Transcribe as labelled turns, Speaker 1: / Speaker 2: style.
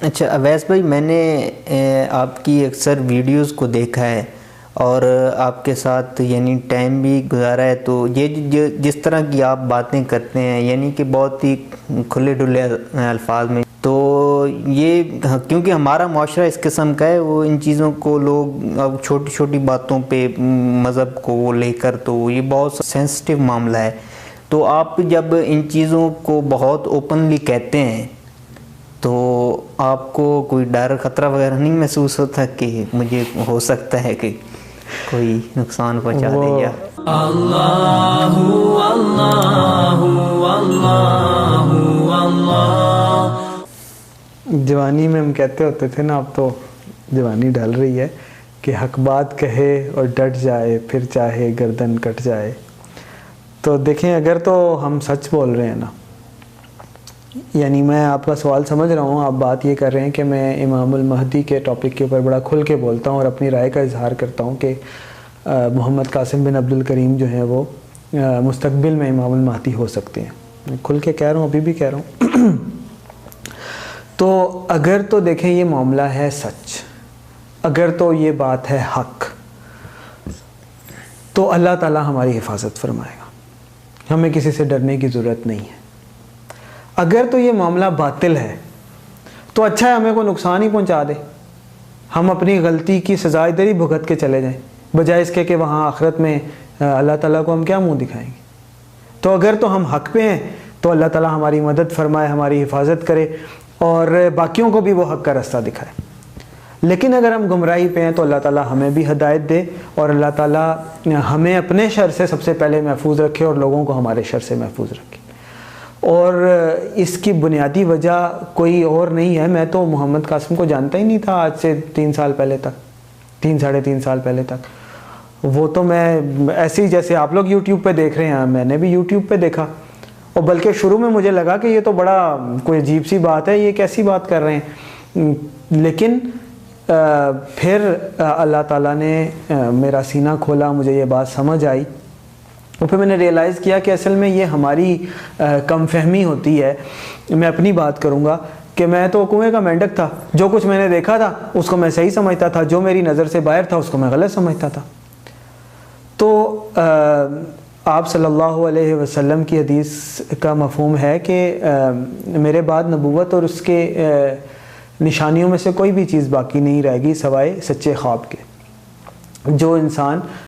Speaker 1: اچھا اویس بھائی، میں نے آپ کی اکثر ویڈیوز کو دیکھا ہے اور آپ کے ساتھ یعنی ٹائم بھی گزارا ہے، تو یہ جس طرح کی آپ باتیں کرتے ہیں یعنی کہ بہت ہی کھلے ڈلے الفاظ میں، تو یہ کیونکہ ہمارا معاشرہ اس قسم کا ہے، وہ ان چیزوں کو لوگ اب چھوٹی چھوٹی باتوں پہ مذہب کو وہ لے کر، تو یہ بہت سینسٹیو معاملہ ہے، تو آپ جب ان چیزوں کو بہت اوپنلی کہتے ہیں تو آپ کو کوئی ڈر خطرہ وغیرہ نہیں محسوس ہوتا کہ مجھے ہو سکتا ہے کہ کوئی نقصان پہنچا دے یا
Speaker 2: اللہ اللہ اللہ اللہ؟
Speaker 3: جوانی میں ہم کہتے ہوتے تھے نا، اب تو جوانی ڈھل رہی ہے کہ حق بات کہے اور ڈٹ جائے، پھر چاہے گردن کٹ جائے۔ تو دیکھیں، اگر تو ہم سچ بول رہے ہیں نا، یعنی میں آپ کا سوال سمجھ رہا ہوں، آپ بات یہ کر رہے ہیں کہ میں امام المہدی کے ٹاپک کے اوپر بڑا کھل کے بولتا ہوں اور اپنی رائے کا اظہار کرتا ہوں کہ محمد قاسم بن عبد الکریم جو ہیں وہ مستقبل میں امام المہدی ہو سکتے ہیں۔ میں کھل کے کہہ رہا ہوں، ابھی بھی کہہ رہا ہوں۔ تو اگر تو دیکھیں یہ معاملہ ہے سچ، اگر تو یہ بات ہے حق، تو اللہ تعالیٰ ہماری حفاظت فرمائے گا، ہمیں کسی سے ڈرنے کی ضرورت نہیں ہے۔ اگر تو یہ معاملہ باطل ہے تو اچھا ہے ہمیں کوئی نقصان ہی پہنچا دے، ہم اپنی غلطی کی سزا ادھر ہی بھگت کے چلے جائیں، بجائے اس کے کہ وہاں آخرت میں اللہ تعالیٰ کو ہم کیا منہ دکھائیں گے۔ تو اگر تو ہم حق پہ ہیں تو اللہ تعالیٰ ہماری مدد فرمائے، ہماری حفاظت کرے اور باقیوں کو بھی وہ حق کا راستہ دکھائے۔ لیکن اگر ہم گمراہی پہ ہیں تو اللہ تعالیٰ ہمیں بھی ہدایت دے اور اللہ تعالیٰ ہمیں اپنے شر سے سب سے پہلے محفوظ رکھے اور لوگوں کو ہمارے شر سے محفوظ رکھے۔ اور اس کی بنیادی وجہ کوئی اور نہیں ہے، میں تو محمد قاسم کو جانتا ہی نہیں تھا آج سے 3 سال پہلے تک، 3-3.5 سال پہلے تک۔ وہ تو میں ایسے ہی جیسے آپ لوگ یوٹیوب پہ دیکھ رہے ہیں، میں نے بھی یوٹیوب پہ دیکھا، اور بلکہ شروع میں مجھے لگا کہ یہ تو بڑا کوئی عجیب سی بات ہے، یہ کیسی بات کر رہے ہیں۔ لیکن پھر اللہ تعالیٰ نے میرا سینہ کھولا، مجھے یہ بات سمجھ آئی، اور پھر میں نے ریئلائز کیا کہ اصل میں یہ ہماری کم فہمی ہوتی ہے۔ میں اپنی بات کروں گا کہ میں تو کنویں کا مینڈک تھا، جو کچھ میں نے دیکھا تھا اس کو میں صحیح سمجھتا تھا، جو میری نظر سے باہر تھا اس کو میں غلط سمجھتا تھا۔ تو آپ صلی اللہ علیہ وسلم کی حدیث کا مفہوم ہے کہ میرے بعد نبوت اور اس کے نشانیوں میں سے کوئی بھی چیز باقی نہیں رہے گی سوائے سچے خواب کے۔ جو انسان